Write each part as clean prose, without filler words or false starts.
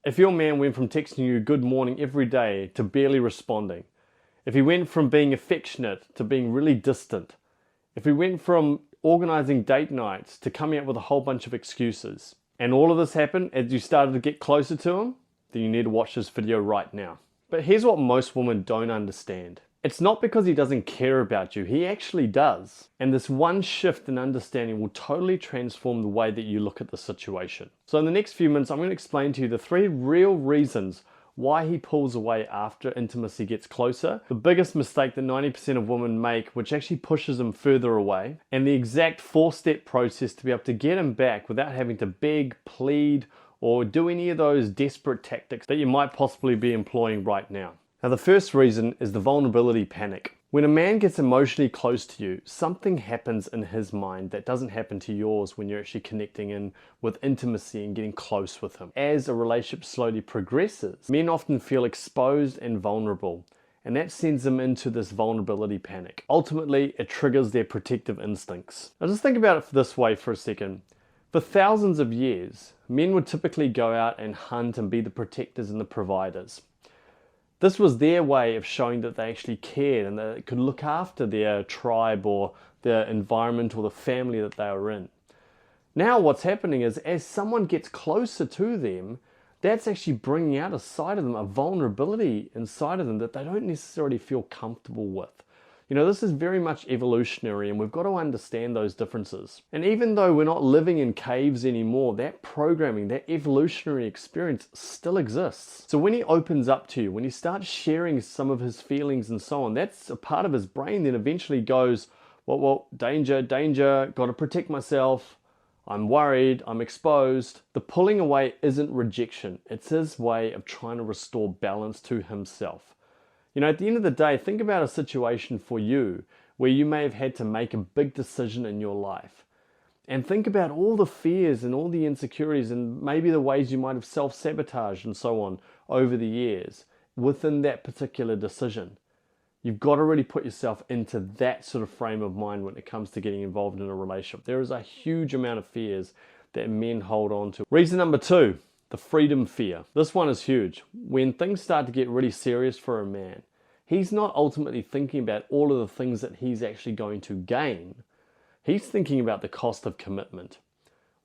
If your man went from texting you good morning every day to barely responding, if he went from being affectionate to being really distant, if he went from organizing date nights to coming up with a whole bunch of excuses, and all of this happened as you started to get closer to him, then you need to watch this video right now. But here's what most women don't understand. It's not because he doesn't care about you, he actually does. And this one shift in understanding will totally transform the way that you look at the situation. So in the next few minutes, I'm going to explain to you the 3 real reasons why he pulls away after intimacy gets closer, the biggest mistake that 90% of women make, which actually pushes him further away, and the exact 4-step process to be able to get him back without having to beg, plead, or do any of those desperate tactics that you might possibly be employing right now. Now, the first reason is the vulnerability panic. When a man gets emotionally close to you, something happens in his mind that doesn't happen to yours when you're actually connecting in with intimacy and getting close with him. As a relationship slowly progresses, men often feel exposed and vulnerable, and that sends them into this vulnerability panic. Ultimately, it triggers their protective instincts. Now, just think about it this way for a second. For thousands of years, men would typically go out and hunt and be the protectors and the providers. This was their way of showing that they actually cared and that they could look after their tribe or their environment or the family that they were in. Now what's happening is as someone gets closer to them, that's actually bringing out a side of them, a vulnerability inside of them that they don't necessarily feel comfortable with. You know, this is very much evolutionary and we've got to understand those differences. And even though we're not living in caves anymore, that programming, that evolutionary experience still exists. So when he opens up to you, when he starts sharing some of his feelings and so on, that's a part of his brain that eventually goes, well, danger, danger, got to protect myself. I'm worried, I'm exposed. The pulling away isn't rejection. It's his way of trying to restore balance to himself. You know, at the end of the day, think about a situation for you where you may have had to make a big decision in your life. And think about all the fears and all the insecurities and maybe the ways you might have self-sabotaged and so on over the years within that particular decision. You've got to really put yourself into that sort of frame of mind when it comes to getting involved in a relationship. There is a huge amount of fears that men hold on to. Reason number 2. The freedom fear. This one is huge. When things start to get really serious for a man, he's not ultimately thinking about all of the things that he's actually going to gain. He's thinking about the cost of commitment.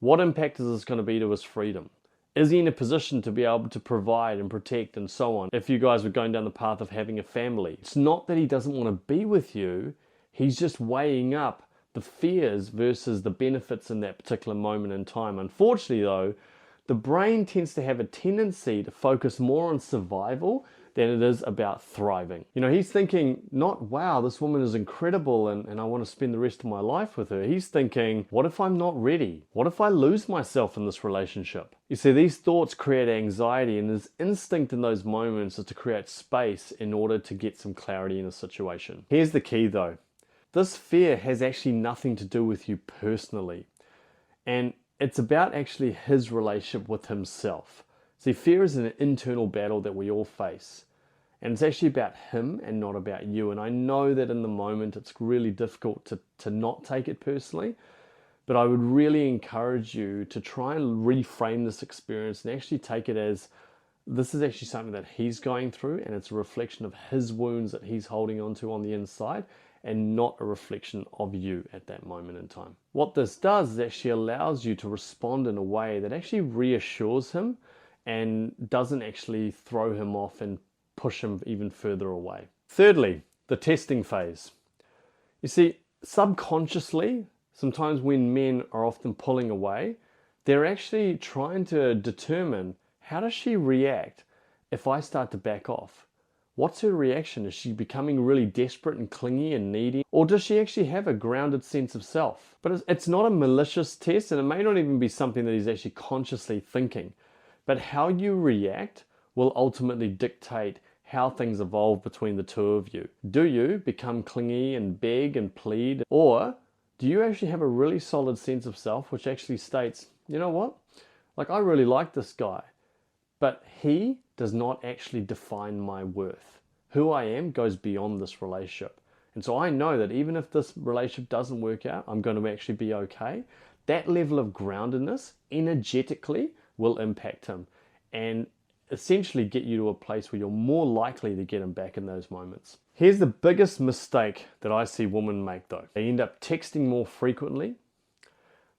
What impact is this going to be to his freedom? Is he in a position to be able to provide and protect and so on if you guys were going down the path of having a family? It's not that he doesn't want to be with you. He's just weighing up the fears versus the benefits in that particular moment in time. Unfortunately though, the brain tends to have a tendency to focus more on survival than it is about thriving. You know, he's thinking not, wow, this woman is incredible and I want to spend the rest of my life with her. He's thinking, what if I'm not ready? What if I lose myself in this relationship? You see, these thoughts create anxiety and his instinct in those moments is to create space in order to get some clarity in a situation. Here's the key though. This fear has actually nothing to do with you personally. And it's about actually his relationship with himself. See, fear is an internal battle that we all face. And it's actually about him and not about you. And I know that in the moment it's really difficult to not take it personally. But I would really encourage you to try and reframe this experience and actually take it as this is actually something that he's going through and it's a reflection of his wounds that he's holding on to on the inside and not a reflection of you at that moment in time. What this does is actually allows you to respond in a way that actually reassures him and doesn't actually throw him off and push him even further away. Thirdly, the testing phase. You see, subconsciously, sometimes when men are often pulling away, they're actually trying to determine how does she react if I start to back off? What's her reaction? Is she becoming really desperate and clingy and needy? Or does she actually have a grounded sense of self? But it's not a malicious test and it may not even be something that he's actually consciously thinking. But how you react will ultimately dictate how things evolve between the two of you. Do you become clingy and beg and plead? Or do you actually have a really solid sense of self which actually states, you know what? Like, I really like this guy, but he does not actually define my worth. Who I am goes beyond this relationship. And so I know that even if this relationship doesn't work out, I'm going to actually be okay. That level of groundedness energetically will impact him. And essentially get you to a place where you're more likely to get him back in those moments. Here's the biggest mistake that I see women make though. They end up texting more frequently.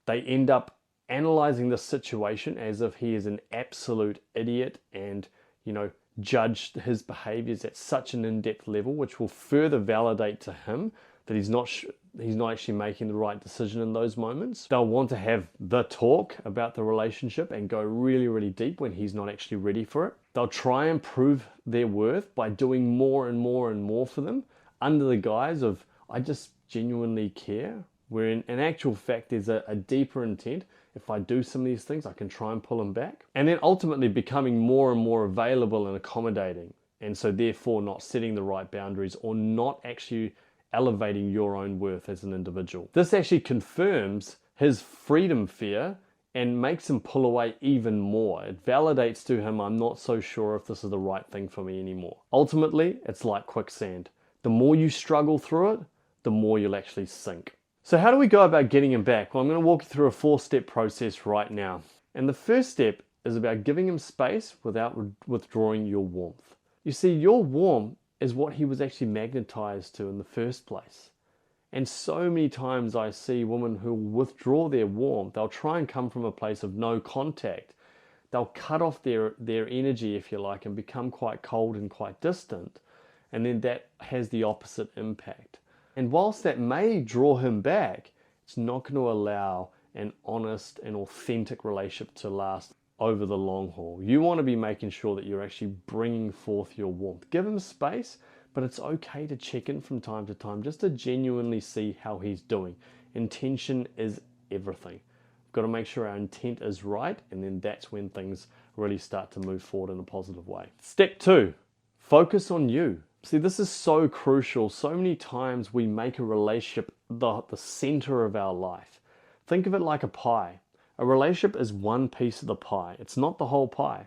They end up analyzing the situation as if he is an absolute idiot and, judge his behaviors at such an in-depth level, which will further validate to him that he's not actually making the right decision in those moments. They'll want to have the talk about the relationship and go really, really deep when he's not actually ready for it. They'll try and prove their worth by doing more and more and more for them under the guise of, I just genuinely care, where in actual fact there's a deeper intent. If I do some of these things, I can try and pull them back. And then ultimately becoming more and more available and accommodating. And so therefore not setting the right boundaries or not actually elevating your own worth as an individual. This actually confirms his freedom fear and makes him pull away even more. It validates to him, I'm not so sure if this is the right thing for me anymore. Ultimately, it's like quicksand. The more you struggle through it, the more you'll actually sink. So how do we go about getting him back? Well, I'm going to walk you through a 4-step process right now. And the first step is about giving him space without withdrawing your warmth. You see, your warmth is what he was actually magnetized to in the first place. And so many times I see women who withdraw their warmth. They'll try and come from a place of no contact. They'll cut off their energy, if you like, and become quite cold and quite distant. And then that has the opposite impact. And whilst that may draw him back, it's not going to allow an honest and authentic relationship to last over the long haul. You want to be making sure that you're actually bringing forth your warmth. Give him space, but it's okay to check in from time to time just to genuinely see how he's doing. Intention is everything. We've got to make sure our intent is right, and then that's when things really start to move forward in a positive way. Step 2, focus on you. See, this is so crucial. So many times we make a relationship the center of our life. Think of it like a pie. A relationship is one piece of the pie. It's not the whole pie.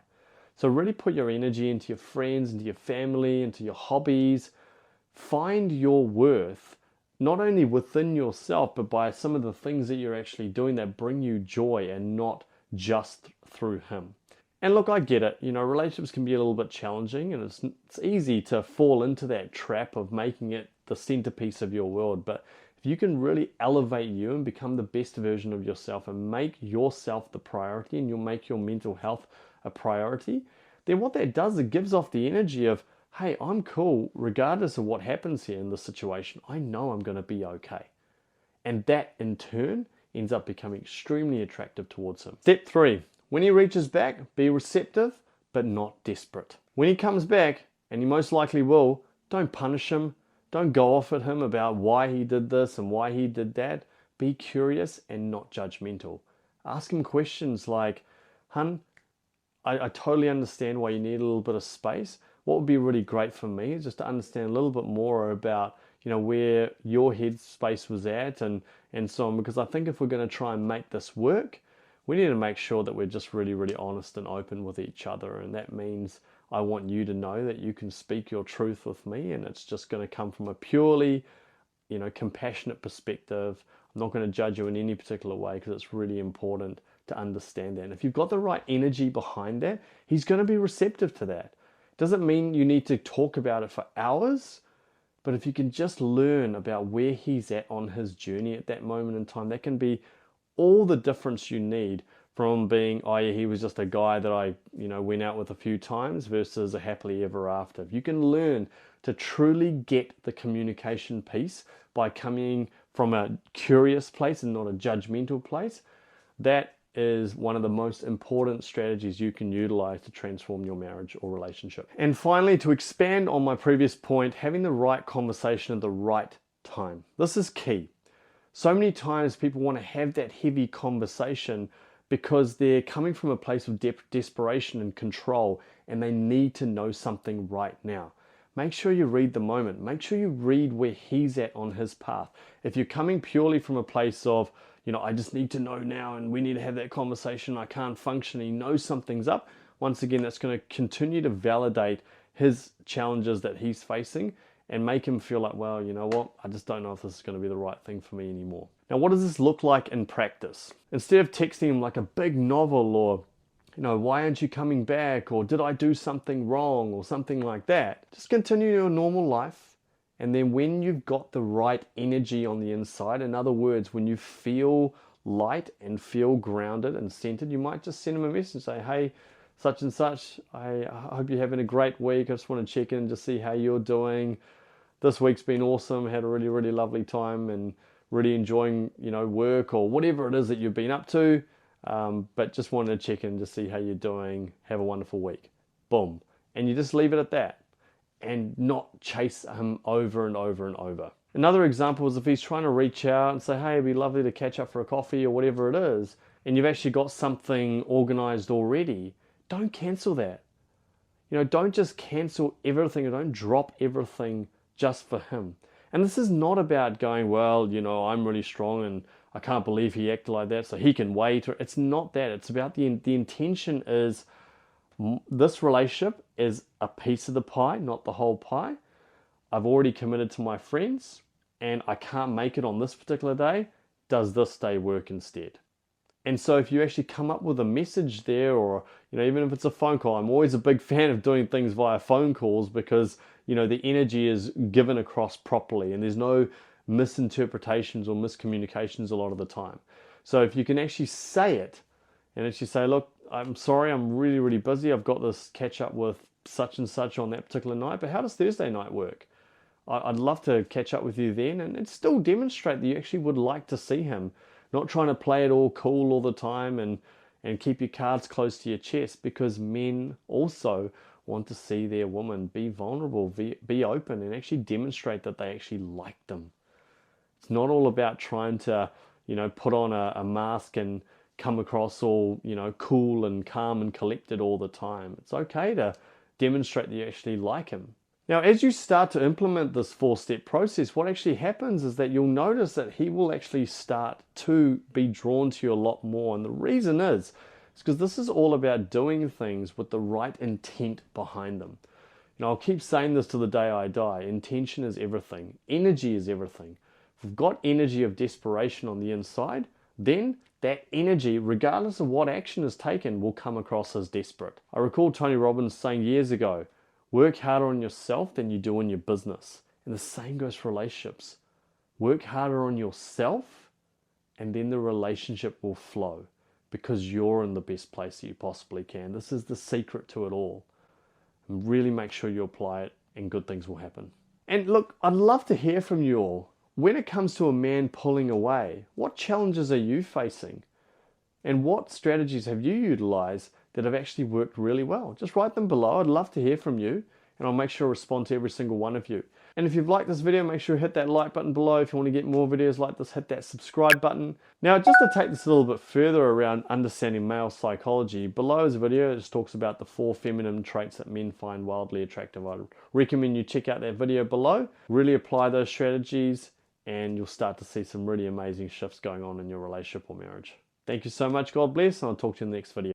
So really put your energy into your friends, into your family, into your hobbies. Find your worth, not only within yourself, but by some of the things that you're actually doing that bring you joy and not just through him. And look, I get it. Relationships can be a little bit challenging, and it's easy to fall into that trap of making it the centerpiece of your world. But if you can really elevate you and become the best version of yourself and make yourself the priority, and you'll make your mental health a priority, then what that does, it gives off the energy of, hey, I'm cool regardless of what happens here in this situation. I know I'm going to be okay. And that in turn ends up becoming extremely attractive towards him. Step 3. When he reaches back, be receptive, but not desperate. When he comes back, and he most likely will, don't punish him. Don't go off at him about why he did this and why he did that. Be curious and not judgmental. Ask him questions like, hun, I totally understand why you need a little bit of space. What would be really great for me is just to understand a little bit more about, where your head space was at and so on. Because I think if we're going to try and make this work, we need to make sure that we're just really, really honest and open with each other. And that means I want you to know that you can speak your truth with me, and it's just going to come from a purely, compassionate perspective. I'm not going to judge you in any particular way, because it's really important to understand that. And if you've got the right energy behind that, he's going to be receptive to that. Doesn't mean you need to talk about it for hours, but if you can just learn about where he's at on his journey at that moment in time, that can be all the difference you need from being, oh yeah, he was just a guy that I, went out with a few times versus a happily ever after. If you can learn to truly get the communication piece by coming from a curious place and not a judgmental place, that is one of the most important strategies you can utilize to transform your marriage or relationship. And finally, to expand on my previous point, having the right conversation at the right time. This is key. So many times people want to have that heavy conversation because they're coming from a place of desperation and control, and they need to know something right now. Make sure you read the moment. Make sure you read where he's at on his path. If you're coming purely from a place of, I just need to know now and we need to have that conversation, I can't function, he knows something's up, once again, that's going to continue to validate his challenges that he's facing and make him feel like, well, you know what, I just don't know if this is going to be the right thing for me anymore. Now, what does this look like in practice? Instead of texting him like a big novel or why aren't you coming back? Or did I do something wrong? Or something like that. Just continue your normal life. And then when you've got the right energy on the inside, in other words, when you feel light and feel grounded and centered, you might just send them a message and say, hey, such and such, I hope you're having a great week. I just want to check in and just see how you're doing. This week's been awesome. Had a really, really lovely time and really enjoying, work or whatever it is that you've been up to. But just wanted to check in to see how you're doing. Have a wonderful week. Boom. And you just leave it at that and not chase him over and over and over. Another example is if he's trying to reach out and say, hey, it'd be lovely to catch up for a coffee or whatever it is, and you've actually got something organized already, don't cancel that. Don't just cancel everything or don't drop everything just for him. And this is not about going, well, I'm really strong and I can't believe he acted like that, so he can wait. It's not that. It's about the intention is this relationship is a piece of the pie, not the whole pie. I've already committed to my friends and I can't make it on this particular day. Does this day work instead? And so if you actually come up with a message there, or even if it's a phone call, I'm always a big fan of doing things via phone calls because the energy is given across properly and there's no misinterpretations or miscommunications a lot of the time. So if you can actually say it and actually say, look, I'm sorry, I'm really, really busy. I've got this catch up with such and such on that particular night, but how does Thursday night work? I'd love to catch up with you then and still demonstrate that you actually would like to see him. Not trying to play it all cool all the time and keep your cards close to your chest, because men also want to see their woman be vulnerable, be open, and actually demonstrate that they actually like them. It's not all about trying to, put on a mask and come across all, cool and calm and collected all the time. It's okay to demonstrate that you actually like him. Now, as you start to implement this 4-step process, what actually happens is that you'll notice that he will actually start to be drawn to you a lot more. And the reason is because this is all about doing things with the right intent behind them. I'll keep saying this to the day I die. Intention is everything. Energy is everything. If we've got energy of desperation on the inside, then that energy, regardless of what action is taken, will come across as desperate. I recall Tony Robbins saying years ago, work harder on yourself than you do on your business. And the same goes for relationships. Work harder on yourself and then the relationship will flow because you're in the best place that you possibly can. This is the secret to it all. And really make sure you apply it and good things will happen. And look, I'd love to hear from you all. When it comes to a man pulling away, what challenges are you facing? And what strategies have you utilized that have actually worked really well? Just write them below. I'd love to hear from you and I'll make sure to respond to every single one of you. And if you've liked this video, make sure you hit that like button below. If you want to get more videos like this, hit that subscribe button. Now, just to take this a little bit further around understanding male psychology, below is a video that just talks about the 4 feminine traits that men find wildly attractive. I'd recommend you check out that video below. Really apply those strategies and you'll start to see some really amazing shifts going on in your relationship or marriage. Thank you so much. God bless, and I'll talk to you in the next video.